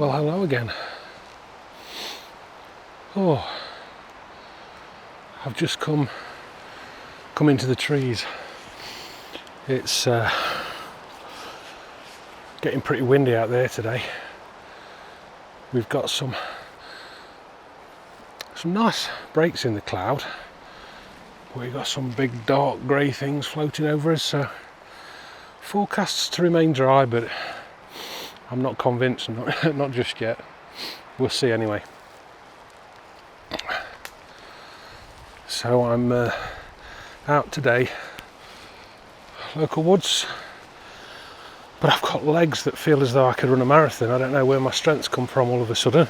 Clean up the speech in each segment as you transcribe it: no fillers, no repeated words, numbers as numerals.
Well, hello again. Oh, I've just come into the trees. It's getting pretty windy out there today. We've got some nice breaks in the cloud. We've got some big dark grey things floating over us, so forecasts to remain dry, but I'm not convinced, not just yet. We'll see anyway. So I'm out today, local woods, but I've got legs that feel as though I could run a marathon. I don't know where my strength's come from all of a sudden.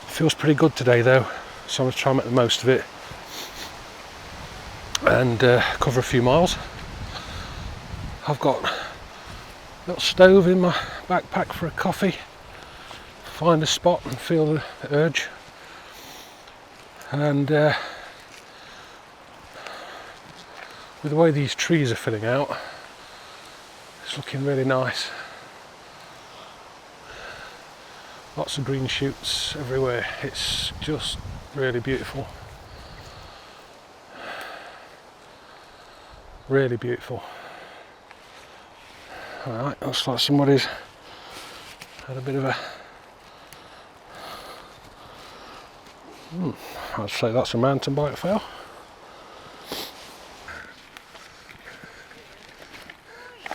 Feels pretty good today though, so I'm going to try and make the most of it and cover a few miles. I've got a little stove in my backpack for a coffee. Find a spot and feel the urge. And with the way these trees are filling out, it's looking really nice. Lots of green shoots everywhere. It's just really beautiful. Really beautiful. Alright, looks like somebody's had a bit of a... I'd say that's a mountain bike fail.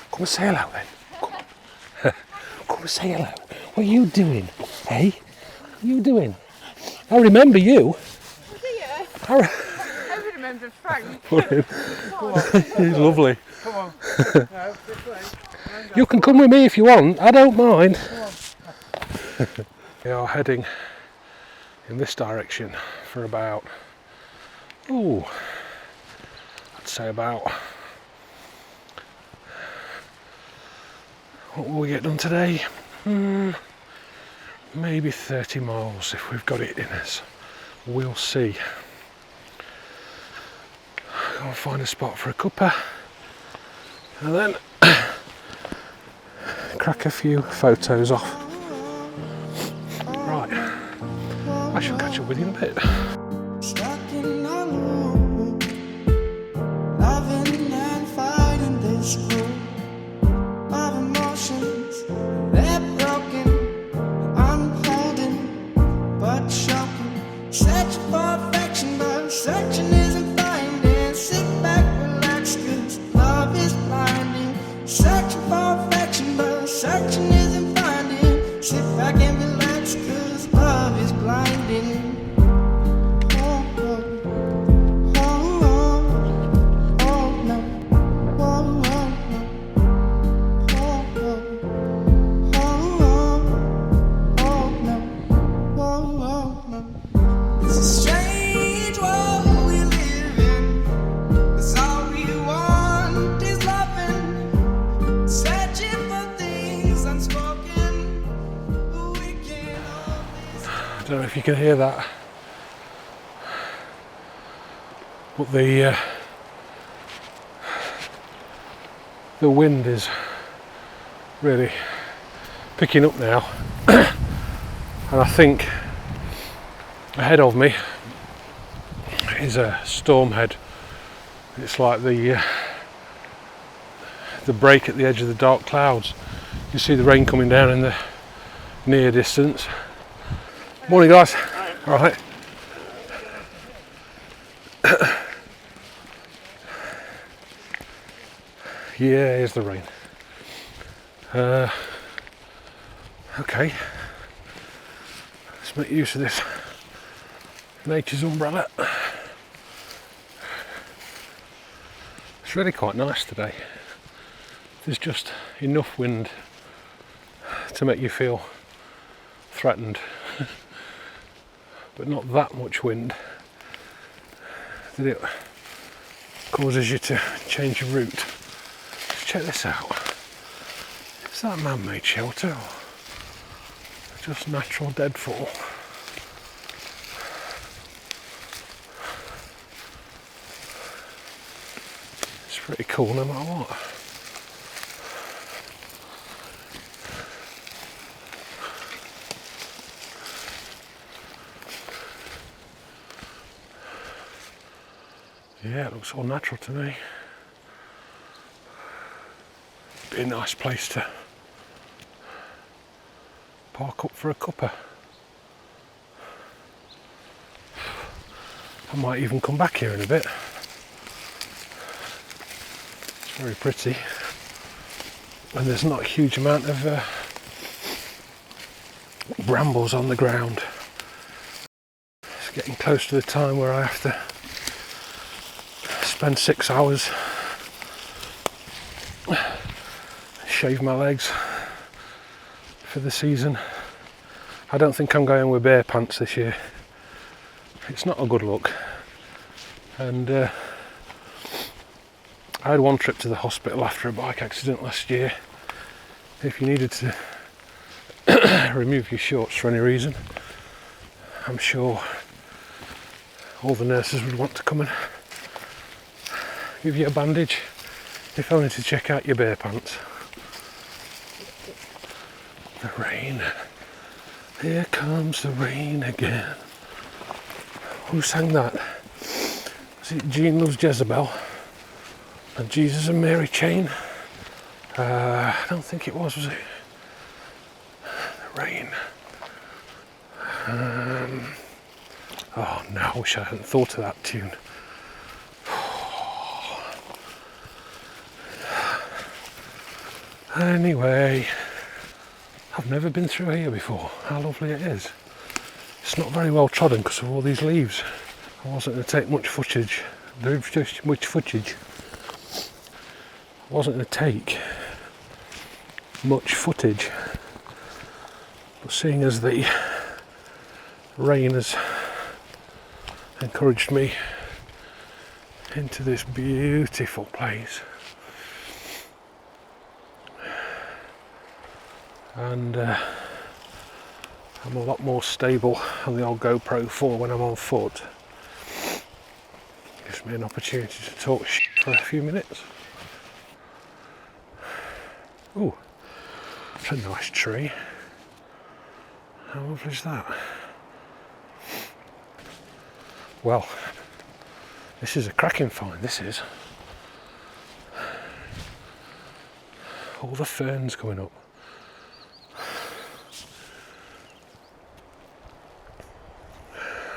Come and say hello then. Come and say hello. What are you doing? Hey? What are you doing? I remember you. Oh, do you? I remember Frank. He's lovely. Come on. No, this way. You can come with me if you want. I don't mind. We are heading in this direction for about, I'd say about, what will we get done today? Maybe 30 miles if we've got it in us. We'll see. I'll find a spot for a cuppa and then crack a few photos off. Right, I shall catch up with you in a bit. Stuck in a loop, loving and fighting this group of emotions. They're broken, I'm holding, but shocking. Searching for affection, but searching isn't finding. Sit back, relax, 'cause love is blinding. Searching for affection, but searching isn't finding. Sit back and relax, 'cause love is blinding. I don't know if you can hear that, but the wind is really picking up now, and I think ahead of me is a storm head. It's like the break at the edge of the dark clouds. You see the rain coming down in the near distance. Morning guys. All right. Yeah, here's the rain. Okay. Let's make use of this nature's umbrella. It's really quite nice today. There's just enough wind to make you feel threatened. But not that much wind that it causes you to change your route. Let's check this out. Is that man-made shelter or just natural deadfall? It's pretty cool no matter what. Yeah, it looks all natural to me. Be a nice place to park up for a cuppa. I might even come back here in a bit. It's very pretty. And there's not a huge amount of brambles on the ground. It's getting close to the time where I have to spend 6 hours, shave my legs for the season. I don't think I'm going with bare pants this year. It's not a good look. And I had one trip to the hospital after a bike accident last year. If you needed to remove your shorts for any reason, I'm sure all the nurses would want to come and give you a bandage, if only to check out your bare pants. The rain, here comes the rain again. Who sang that? Was it Jean Loves Jezebel and Jesus and Mary Chain? I don't think it was it? The rain. Oh no, I wish I hadn't thought of that tune. Anyway, I've never been through here before. How lovely it is. It's not very well trodden because of all these leaves. I wasn't going to take much footage. There's just much footage. I wasn't going to take much footage. But seeing as the rain has encouraged me into this beautiful place, and I'm a lot more stable on the old GoPro 4 when I'm on foot. Gives me an opportunity to talk shit for a few minutes. Ooh, it's a nice tree. How lovely is that? Well, this is a cracking find, this is. All the ferns coming up.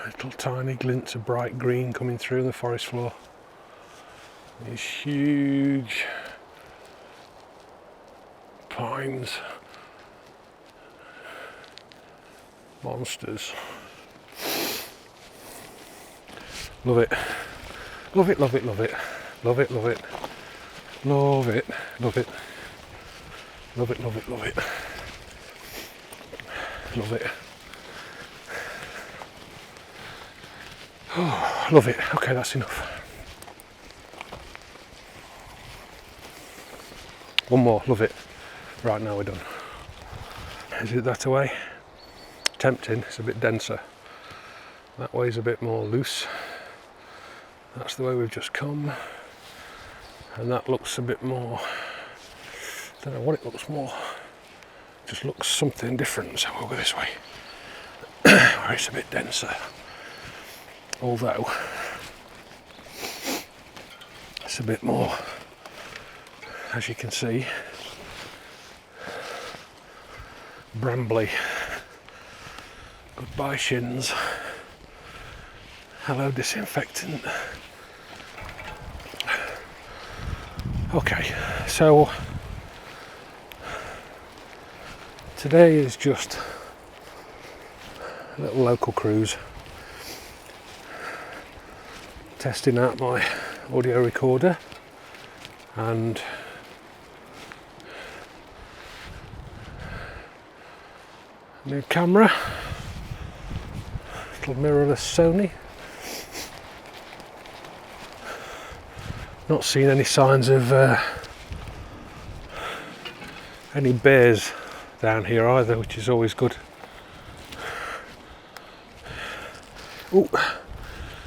Little tiny glints of bright green coming through the forest floor. These huge pines. Monsters. Love it. Love it, love it, love it. Love it, love it. Love it, love it. Love it, love it, love it. Love it. Oh, love it. Okay, that's enough. One more, love it. Right, now we're done. Is it that way? Tempting, it's a bit denser. That way's a bit more loose. That's the way we've just come. And that looks a bit more, I don't know what it looks more. It just looks something different, so we'll go this way. Where it's a bit denser. Although it's a bit more, as you can see, brambly. Goodbye shins. Hello disinfectant. Okay, so today is just a little local cruise. Testing out my audio recorder and new camera, little mirrorless Sony. Not seen any signs of any bears down here either, which is always good. Ooh.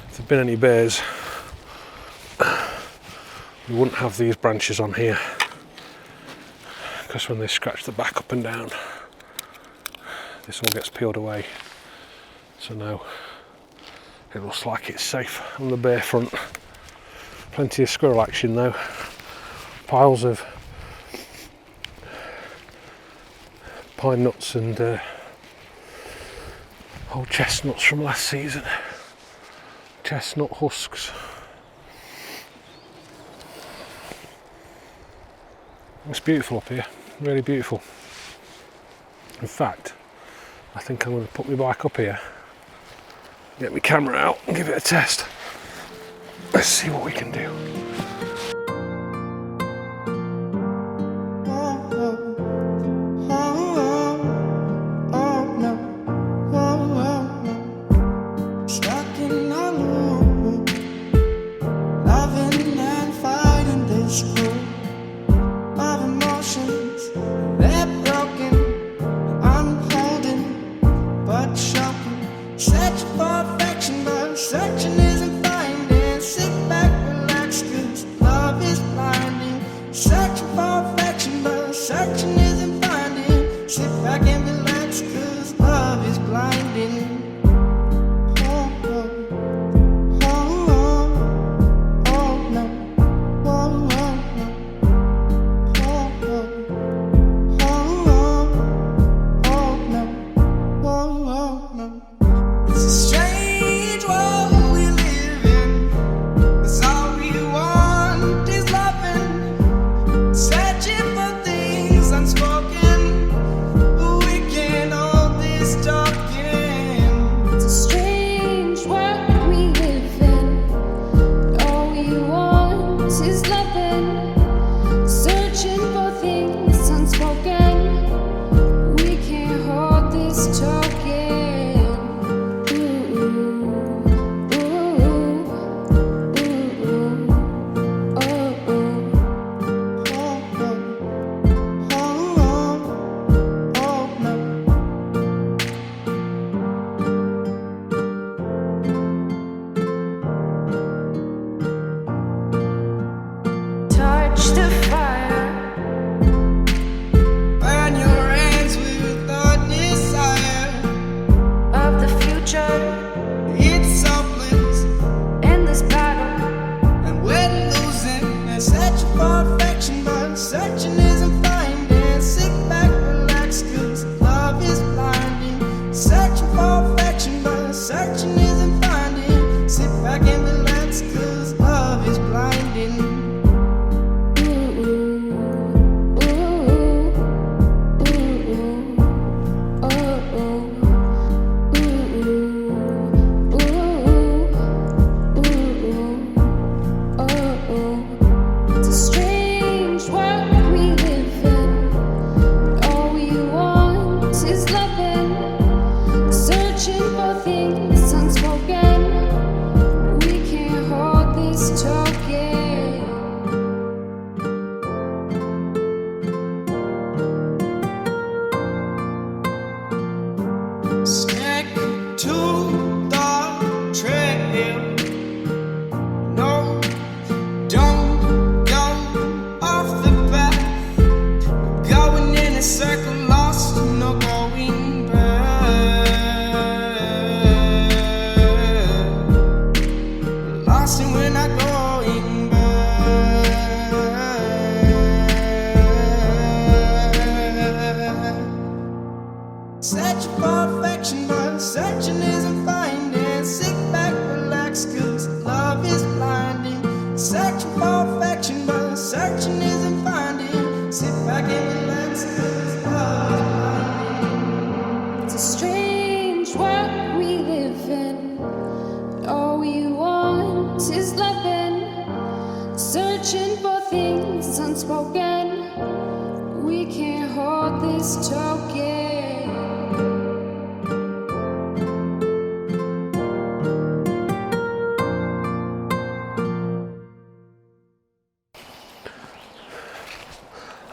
If there'd been any bears, we wouldn't have these branches on here, because when they scratch the back up and down, this all gets peeled away. So now it looks like it's safe on the bear front. Plenty of squirrel action though. Piles of pine nuts and old chestnuts from last season. Chestnut husks. It's beautiful up here, really beautiful. In fact, I think I'm going to put my bike up here, get my camera out and give it a test. Let's see what we can do.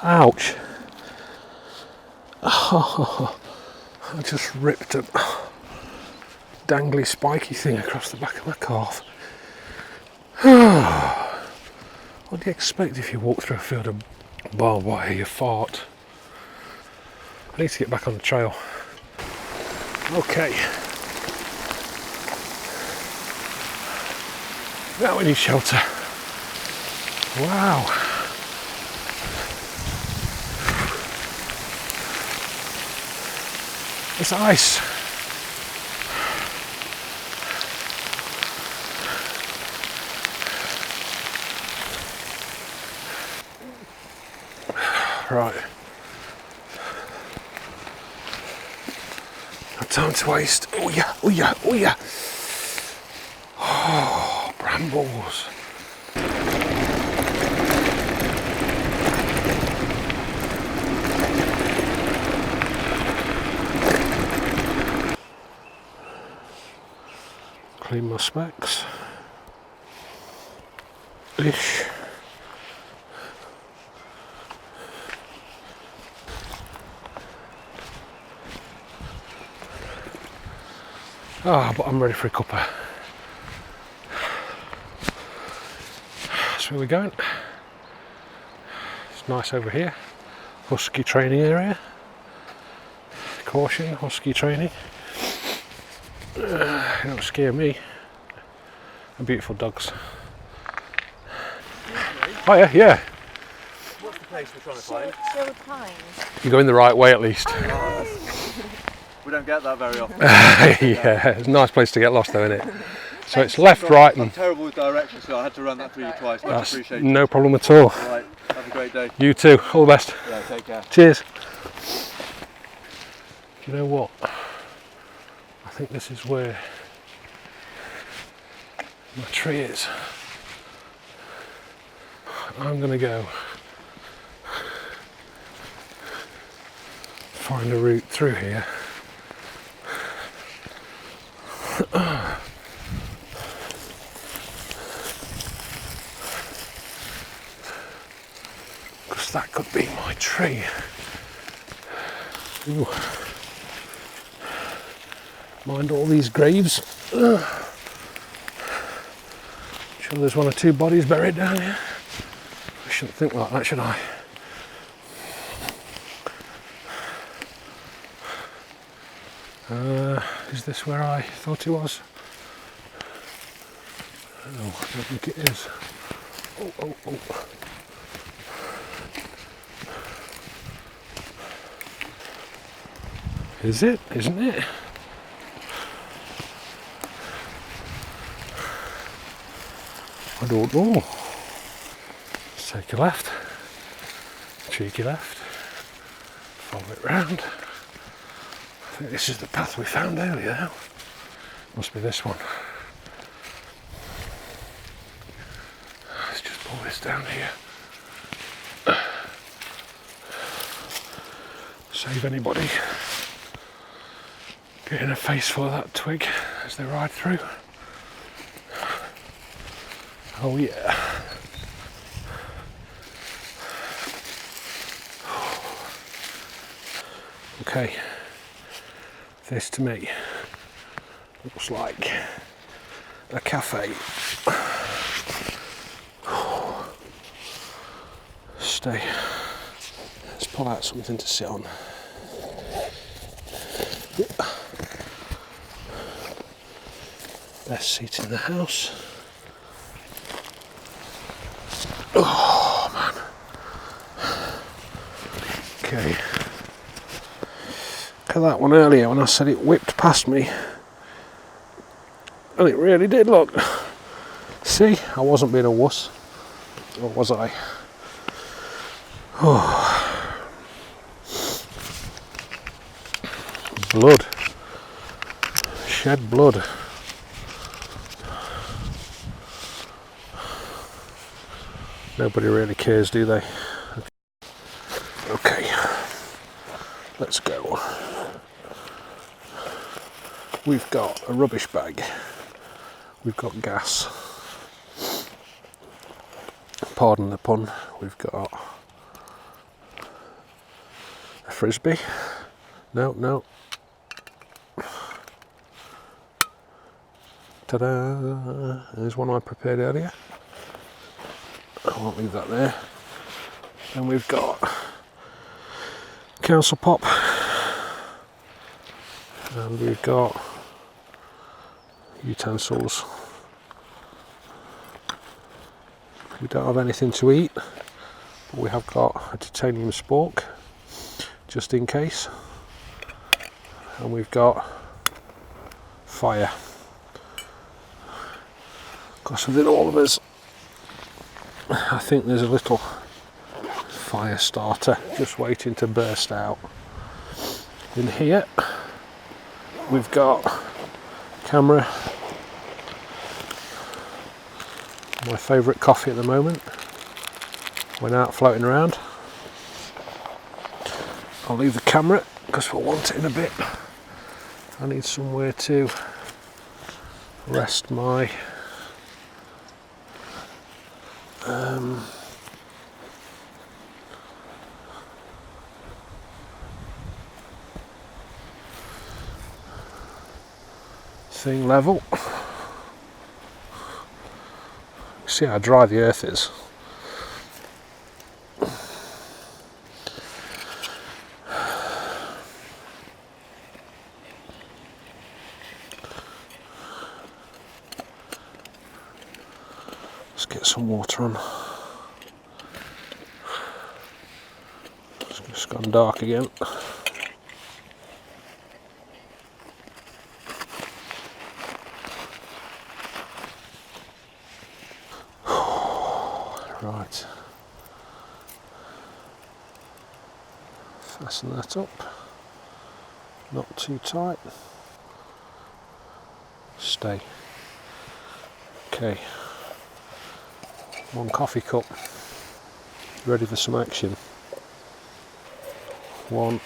Ouch. Oh, I just ripped a dangly spiky thing across the back of my calf. What do you expect if you walk through a field of barbed wire? You fart. I need to get back on the trail. Okay. Now we need shelter. Wow. It's ice. Right. No time to waste. Oh yeah, oh yeah, oh yeah. Oh, brambles. Clean my specs. Ish. Ah, but I'm ready for a cuppa. That's where we're going. It's nice over here. Husky training area. Caution, husky training. Don't scare me. And beautiful dogs. Oh yeah, yeah. What's the place we're trying to find? Chill Pines. You're going the right way at least. We don't get that very often. Yeah, it's a nice place to get lost though, isn't it? So it's left, right, I'm and terrible with directions, so I had to run that through you twice. Much that's appreciated. no problem at all. All right, have a great day. You too. All the best. Yeah, take care. Cheers. Do you know what? I think this is where my tree is. I'm going to go find a route through here. Because that could be my tree. Ooh. Mind all these graves. Sure there's one or two bodies buried down here. I shouldn't think like that, should I? Is this where I thought it was? Oh, I don't think it is. Oh, oh, oh. Is it? Isn't it? I don't know. Let's take a left. Cheeky left. Follow it round. I think this is the path we found earlier now. Must be this one. Let's just pull this down here. Save anybody getting a face full of that twig as they ride through. Oh yeah. Okay, this to me looks like a cafe. Stay. Let's pull out something to sit on. Best seat in the house. Oh man. Okay. Look at that one earlier when I said it whipped past me. And it really did, look. See, I wasn't being a wuss. Or was I? Oh. Blood. Shed blood. Nobody really cares, do they? Okay, let's go. We've got a rubbish bag. We've got gas. Pardon the pun. We've got a frisbee. No, no. Ta-da! There's one I prepared earlier. I won't leave that there. Then we've got council pop, and we've got utensils. We don't have anything to eat, but we have got a titanium spork just in case, and we've got fire, because within all of us I think there's a little fire starter just waiting to burst out. In here we've got camera, my favourite coffee at the moment when out floating around. I'll leave the camera because we'll want it in a bit. I need somewhere to rest my thing level. See how dry the earth is. Let's get some water on. It's just gone dark again. Right, fasten that up, not too tight, stay. Okay, 1 coffee cup, ready for some action. 1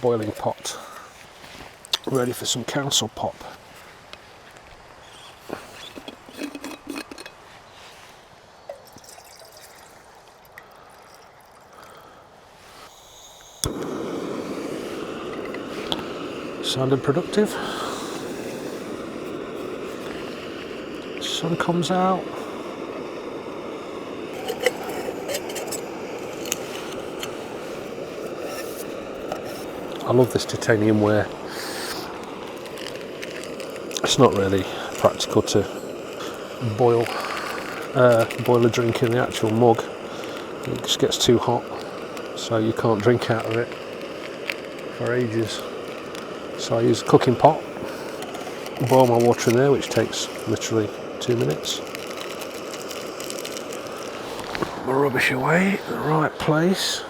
boiling pot, ready for some council pop. Sounded productive. Sun comes out. I love this titanium ware. It's not really practical to boil a drink in the actual mug. It just gets too hot, so you can't drink out of it for ages. So I use a cooking pot, boil my water in there, which takes literally 2 minutes. Put my rubbish away in the right place.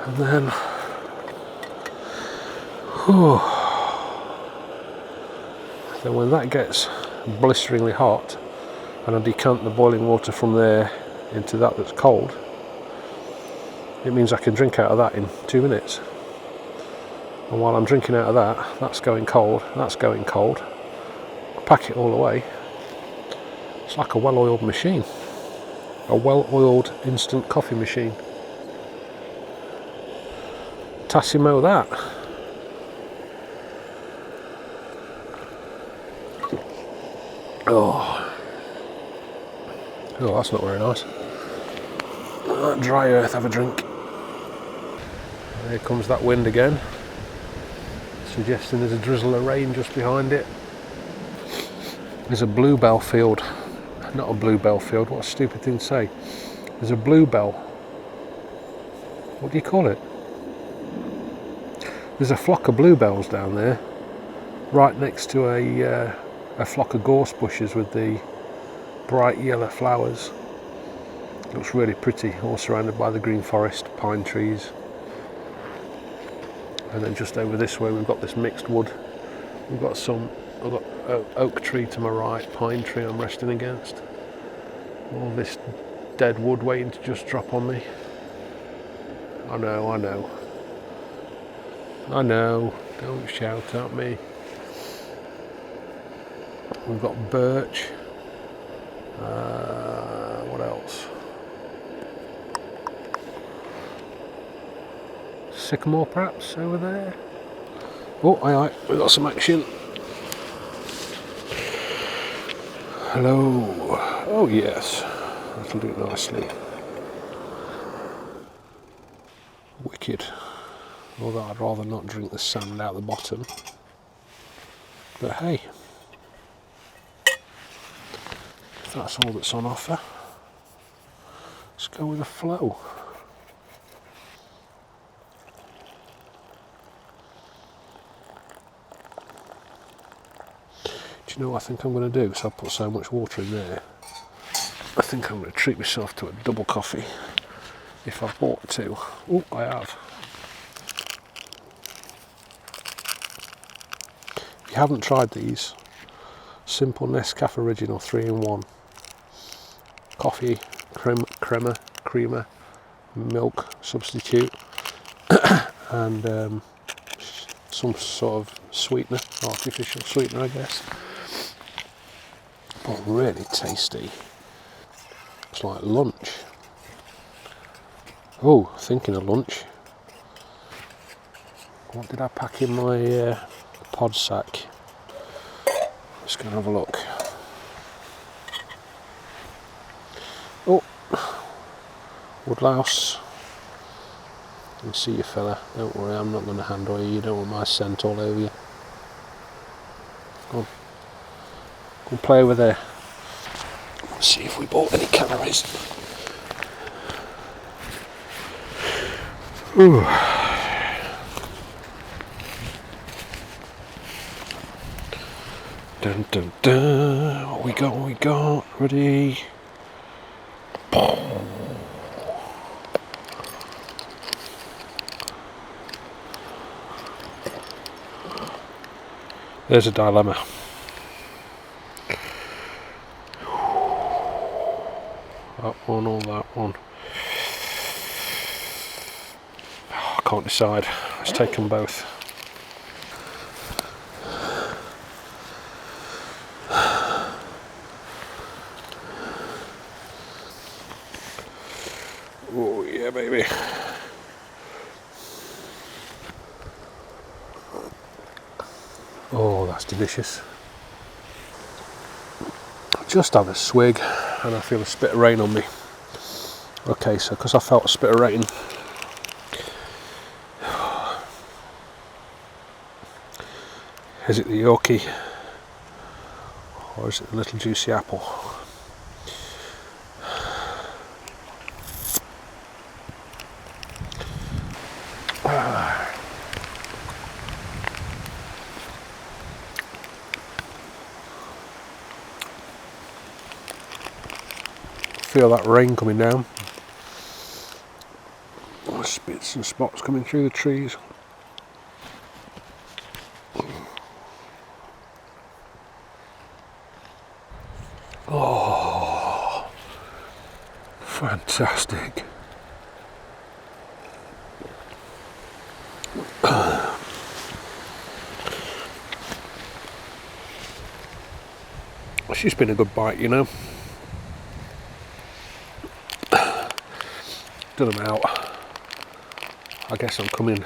And then, then when that gets blisteringly hot, and I decant the boiling water from there into that that's cold, it means I can drink out of that in 2 minutes. And while I'm drinking out of that, that's going cold, that's going cold. I pack it all away. It's like a well-oiled machine. A well-oiled instant coffee machine. Tassimo that. Oh, that's not very nice. Dry earth, have a drink. Here comes that wind again, suggesting there's a drizzle of rain just behind it. There's a bluebell field. Not a bluebell field, what a stupid thing to say. There's a bluebell. What do you call it? There's a flock of bluebells down there, right next to a flock of gorse bushes with the bright yellow flowers. It looks really pretty, all surrounded by the green forest, pine trees. And then just over this way we've got this mixed wood. I've got oak tree to my right, pine tree I'm resting against. All this dead wood waiting to just drop on me. I know, don't shout at me. We've got birch. What else? Sycamore perhaps over there. Oh, aye, we've got some action. Hello. Oh yes, that'll do nicely. Wicked. Although I'd rather not drink the sand out the bottom. But hey, if that's all that's on offer, let's go with a flow. Do you know what I think I'm going to do? So I put so much water in there. I think I'm going to treat myself to a double coffee. If I've bought two. Oh, I have. If you haven't tried these, simple Nescafe Original 3-in-1. Coffee, creamer, milk substitute, and some sort of sweetener, artificial sweetener I guess. But really tasty. It's like lunch. Oh, thinking of lunch. What did I pack in my pod sack? Let's go and have a look. Oh, woodlouse. I can see you, fella. Don't worry, I'm not going to handle you. You don't want my scent all over you. Go on. Go and play over there. Let's see if we bought any calories. Ooh. Dun dun dun. What we got? What we got? Ready? There's a dilemma. That one or that one. Oh, I can't decide. Let's take them both. Oh yeah, baby. Oh, that's delicious. Just have a swig and I feel a spit of rain on me. Okay, so because I felt a spit of rain, is it the Yorkie or is it the little juicy apple? Feel that rain coming down. There's bits and spots coming through the trees. Oh, fantastic. She's been a good bite, you know. Done them out. I guess I'm coming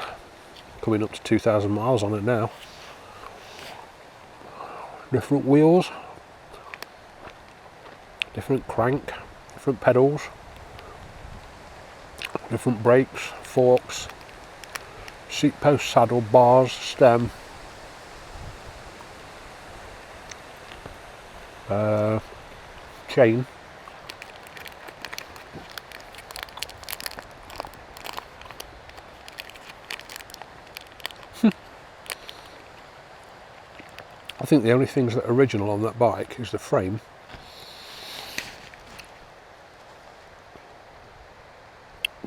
up to 2,000 miles on it now. Different wheels, different crank, different pedals, different brakes, forks, seat post, saddle, bars, stem, chain. I think the only things that are original on that bike is the frame,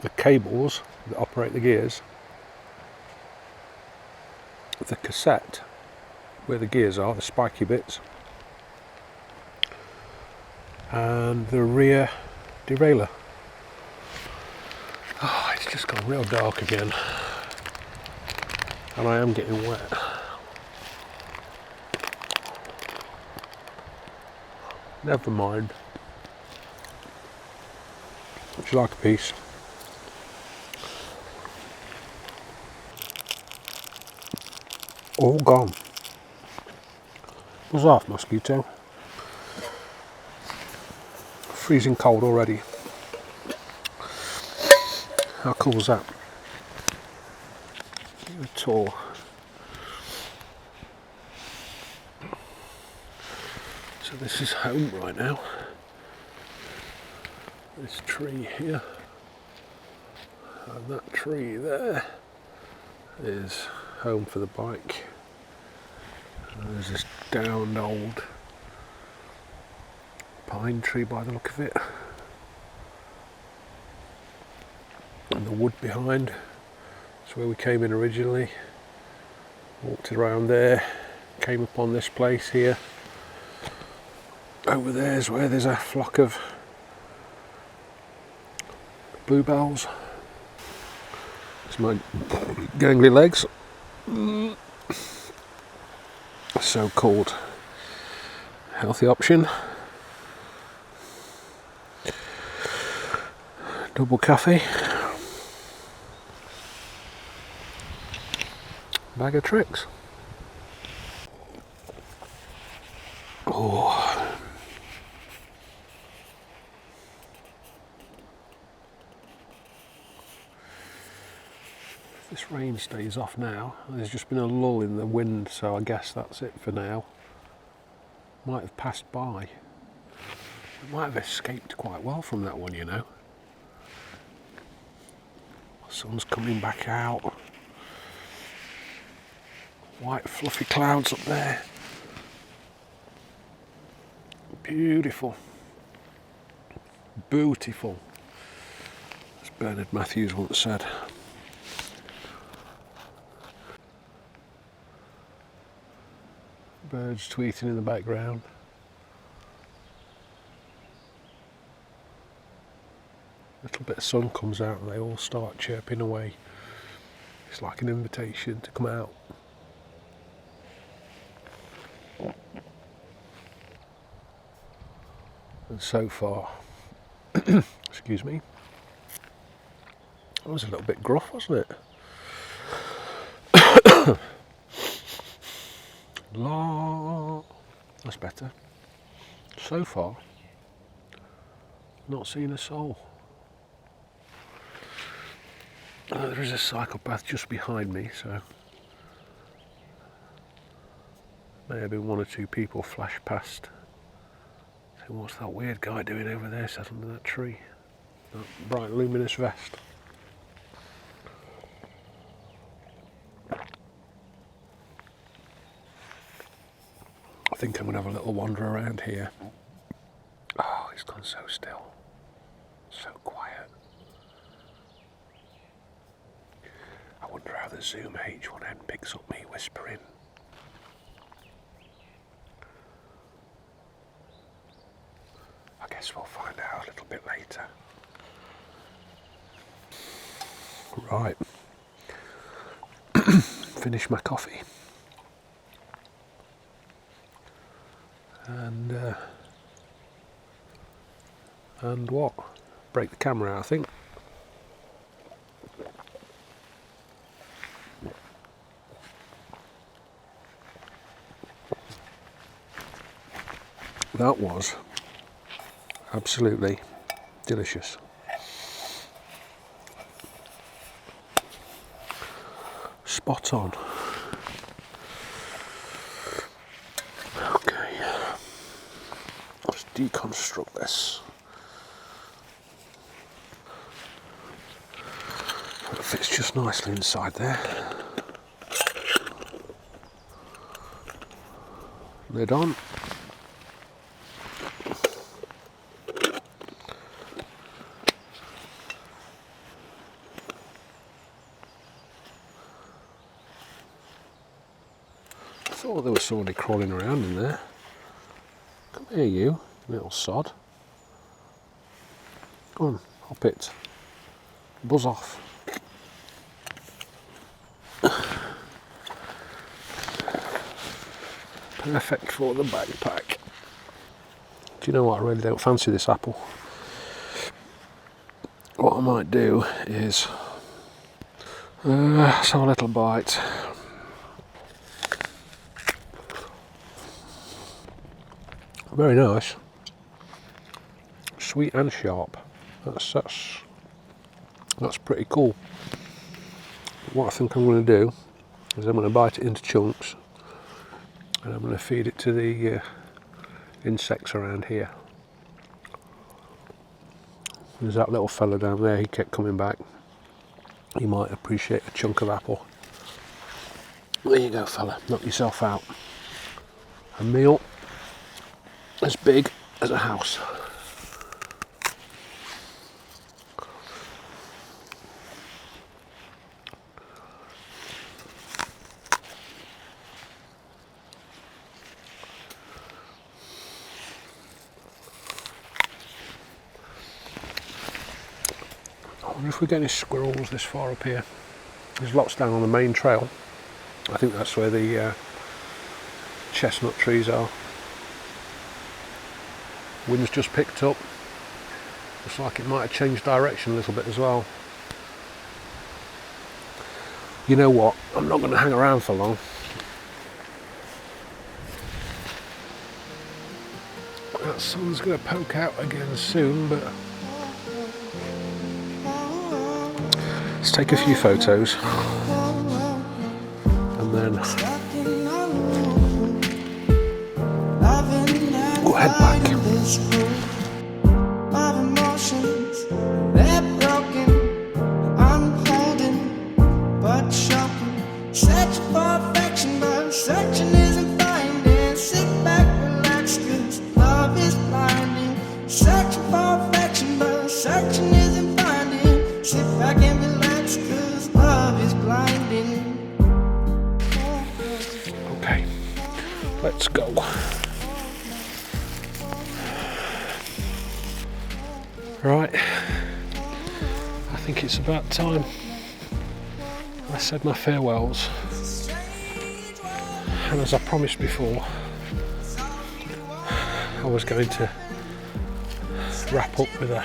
the cables that operate the gears, the cassette where the gears are, the spiky bits, and the rear derailleur. Oh, it's just gone real dark again and I am getting wet. Never mind. Would you like a piece? All gone. Was half mosquito. Freezing cold already. How cool is that? At all. So this is home right now. this tree here, and that tree there is home for the bike. And there's this downed old pine tree by the look of it, and the wood behind. That's where we came in originally. Walked around there, came upon this place here. Over there is where there's a flock of bluebells. It's my gangly legs. So-called healthy option. Double cafe. Bag of tricks. Oh. This rain stays off now. There's just been a lull in the wind, so I guess that's it for now. Might have passed by. It might have escaped quite well from that one, you know. Sun's coming back out. White fluffy clouds up there. Beautiful. Beautiful, as Bernard Matthews once said. Birds tweeting in the background. A little bit of sun comes out and they all start chirping away. It's like an invitation to come out. And so far, excuse me, that was a little bit gruff, wasn't it? La, that's better. So far, not seen a soul. There is a cycle path just behind me, so may have been one or two people flash past. So what's that weird guy doing over there sat under that tree? That bright luminous vest. I think I'm going to have a little wander around here. Oh, it's gone so still. So quiet. I wonder how the Zoom H1N picks up me whispering. I guess we'll find out a little bit later. Right. Finish my coffee. And what? Break the camera out, I think. That was absolutely delicious. Spot on. Okay, let's deconstruct this. It fits just nicely inside there. Lid on. I thought there was somebody crawling around in there. Come here, you little sod. Go on, hop it. Buzz off. Perfect for the backpack. Do you know what? I really don't fancy this apple. What I might do is let's have a little bite. Very nice. Sweet and sharp. That's pretty cool. What I think I'm going to do is I'm going to bite it into chunks and I'm going to feed it to the insects around here. There's that little fella down there, he kept coming back. He might appreciate a chunk of apple. There you go, fella, knock yourself out. A meal as big as a house. I wonder if we get any squirrels this far up here. There's lots down on the main trail. I think that's where the chestnut trees are. Wind's just picked up. Looks like it might have changed direction a little bit as well. You know what? I'm not going to hang around for long. That sun's going to poke out again soon, but let's take a few photos and then we'll head back. Okay, let's go. Right, I think it's about time I said my farewells, and as I promised before, I was going to wrap up with a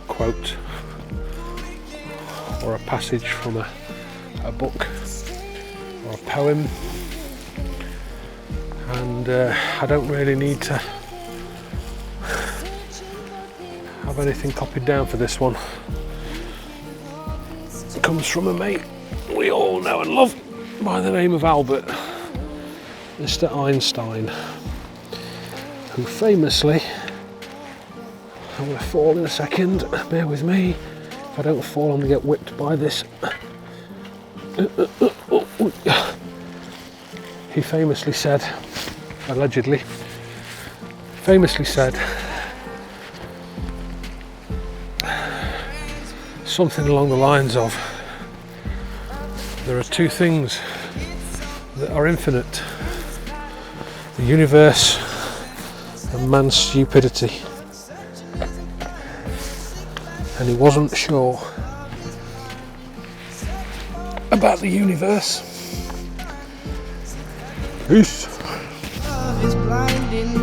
quote or a passage from a book or a poem, and I don't really need to have anything copied down for this one. It comes from a mate we all know and love by the name of Albert, Mr. Einstein, who famously, I'm going to fall in a second, bear with me. If I don't fall, I'm going to get whipped by this. He famously said, allegedly, something along the lines of, there are two things that are infinite: the universe and man's stupidity. And he wasn't sure about the universe. Peace. Love is blinding.